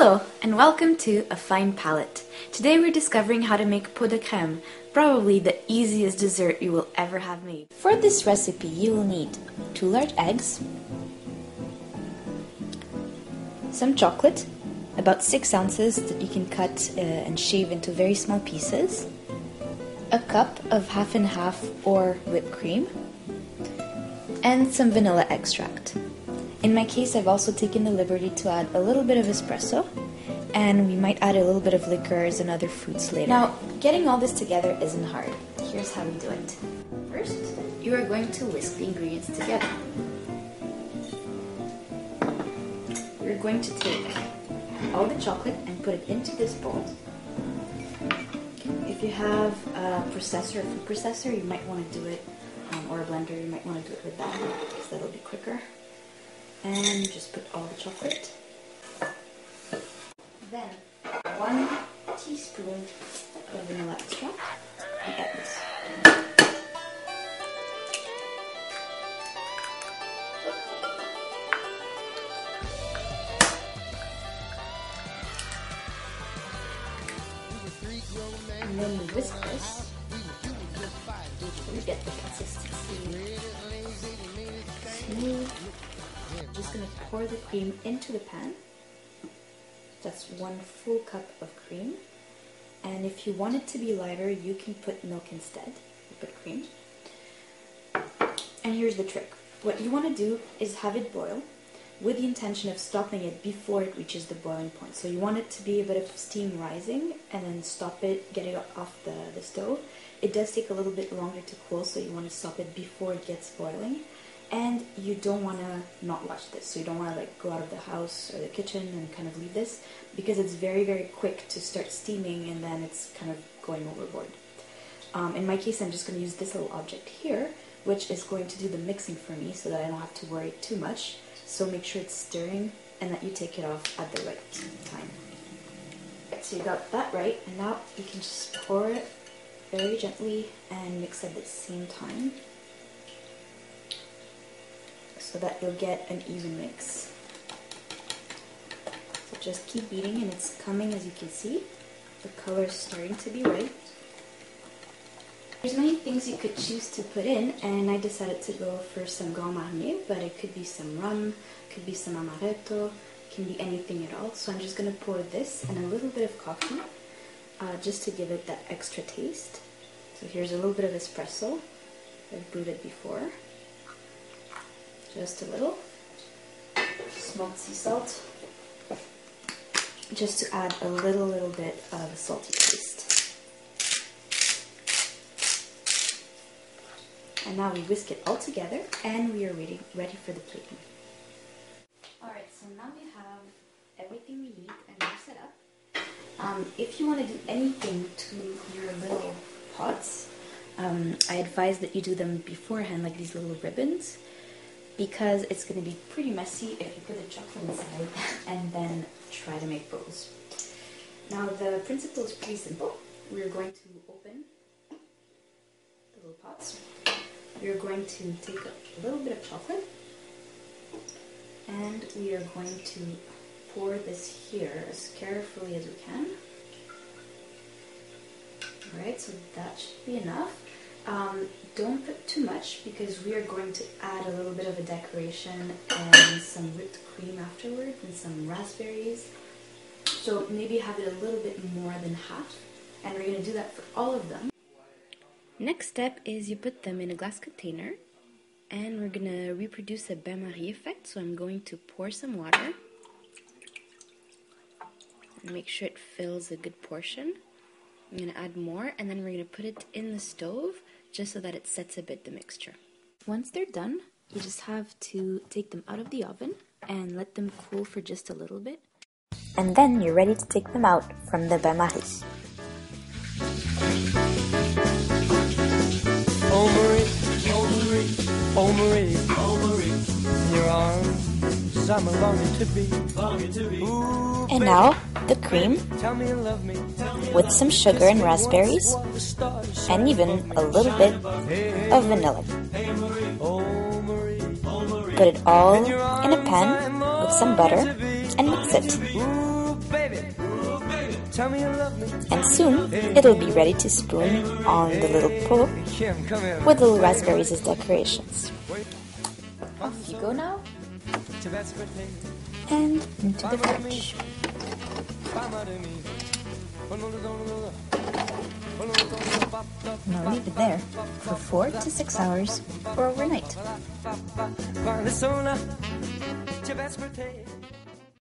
Hello and welcome to A Fine Palette. Today we're discovering how to make pot de crème, probably the easiest dessert you will ever have made. For this recipe you will need 2 large eggs, some chocolate, about 6 ounces that you can cut and shave into very small pieces, a cup of half and half or whipped cream, and some vanilla extract. In my case, I've also taken the liberty to add a little bit of espresso, and we might add a little bit of liqueurs and other fruits later. Now, getting all this together isn't hard. Here's how we do it. First, you are going to whisk the ingredients together. You're going to take all the chocolate and put it into this bowl. If you have a processor, a food processor, you might want to do it, or a blender, you might want to do it with that, because that'll be quicker. And just put all the chocolate. Then 1 teaspoon of vanilla extract and eggs. And then we whisk this. We get the consistency smooth. I'm just going to pour the cream into the pan. That's 1 full cup of cream. And if you want it to be lighter, you can put milk instead. You put cream. And here's the trick. What you want to do is have it boil with the intention of stopping it before it reaches the boiling point. So you want it to be a bit of steam rising and then stop it, get it off the stove. It does take a little bit longer to cool, so you want to stop it before it gets boiling. And you don't want to not watch this, so you don't want to go out of the house or the kitchen and kind of leave this, because it's very, very quick to start steaming and then it's kind of going overboard. In my case, I'm just going to use this little object here, which is going to do the mixing for me so that I don't have to worry too much. So make sure it's stirring and that you take it off at the right time. So you got that right, and now you can just pour it very gently and mix at the same time, so that you'll get an even mix. So just keep beating, and it's coming, as you can see. The color is starting to be right. There's many things you could choose to put in, and I decided to go for some Marnier, but it could be some rum, could be some amaretto, can be anything at all. So I'm just going to pour this and a little bit of coffee, just to give it that extra taste. So here's a little bit of espresso. I've brewed it before. Just a little smoked sea salt, just to add a little bit of a salty taste. And now we whisk it all together, and we are ready for the plating. Alright, so now we have everything we need and we're set up. If you want to do anything to your little pots, I advise that you do them beforehand, like these little ribbons, because it's going to be pretty messy if you put the chocolate inside and then try to make bows. Now the principle is pretty simple. We're going to open the little pots. We're going to take a little bit of chocolate, and we are going to pour this here as carefully as we can. Alright, so that should be enough. Don't put too much, because we are going to add a little bit of a decoration and some whipped cream afterwards and some raspberries. So maybe have it a little bit more than half, and we're going to do that for all of them. Next step is you put them in a glass container, and we're going to reproduce a bain-marie effect. So I'm going to pour some water and make sure it fills a good portion. I'm going to add more, and then we're going to put it in the stove just so that it sets a bit the mixture. Once they're done, you just have to take them out of the oven and let them cool for just a little bit. And then you're ready to take them out from the bain-marie. Oh Marie, oh Marie, oh Marie, oh Marie, in your arms I'm longing to be. Ooh, and now the cream with some sugar and raspberries, and even a little bit of vanilla. Put it all in a pan with some butter and mix it. Tell me you love me. And soon, it'll be ready to spoon on the little pot with little raspberries as decorations. Off you go now, and into the fridge. Now leave it there for 4 to 6 hours or overnight.